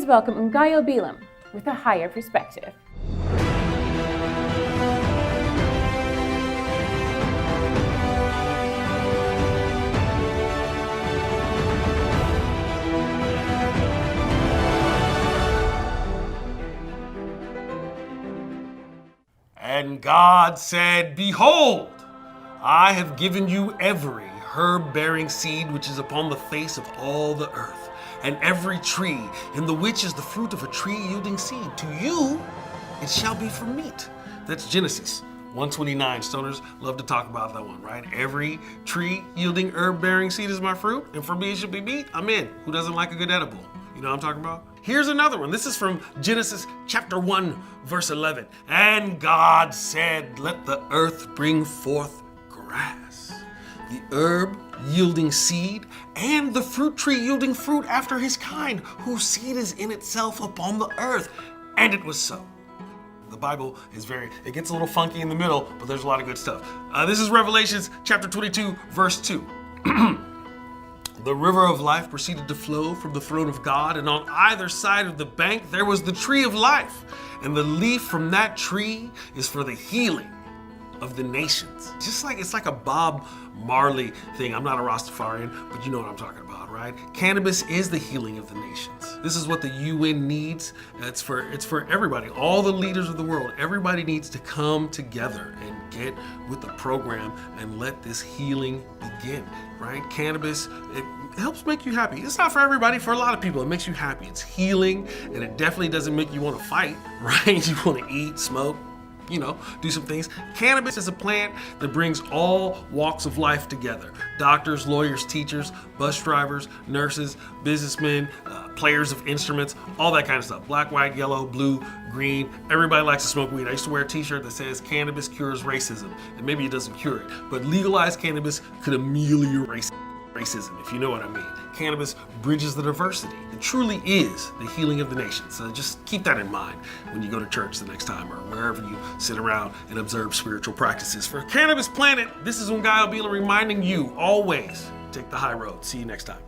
Please welcome Ngaio Bealum with a higher perspective. And God said, Behold, I have given you every herb-bearing seed which is upon the face of all the earth, and every tree in the which is the fruit of a tree yielding seed. To you it shall be for meat. That's Genesis 129. Stoners love to talk about that one, right? Every tree yielding herb-bearing seed is my fruit, and for me it shall be meat. I'm in. Who doesn't like a good edible? You know what I'm talking about? Here's another one. This is from Genesis chapter 1, verse 11. And God said, let the earth bring forth grass, the herb yielding seed, and the fruit tree yielding fruit after his kind, whose seed is in itself upon the earth. And it was so. The Bible is it gets a little funky in the middle, but there's a lot of good stuff. This is Revelations chapter 22, verse 2. The river of life proceeded to flow from the throne of God, and on either side of the bank there was the tree of life, and the leaf from that tree is for the healing of the nations. It's like a Bob Marley thing. I'm not a Rastafarian, but you know what I'm talking about, right? Cannabis is the healing of the nations. This is what the UN needs. It's for everybody, all the leaders of the world. Everybody needs to come together and get with the program and let this healing begin, right? Cannabis, it helps make you happy. It's not for everybody. For a lot of people, it makes you happy. It's healing, and it definitely doesn't make you want to fight, right? You want to eat, smoke, do some things. Cannabis is a plant that brings all walks of life together. Doctors, lawyers, teachers, bus drivers, nurses, businessmen, players of instruments, all that kind of stuff. Black, white, yellow, blue, green. Everybody likes to smoke weed. I used to wear a t-shirt that says cannabis cures racism. And maybe it doesn't cure it, but legalized cannabis could ameliorate racism, if you know what I mean. Cannabis bridges the diversity. It truly is the healing of the nation. So just keep that in mind when you go to church the next time or wherever you sit around and observe spiritual practices. For Cannabis Planet, this is Ngaio Bealum reminding you always take the high road. See you next time.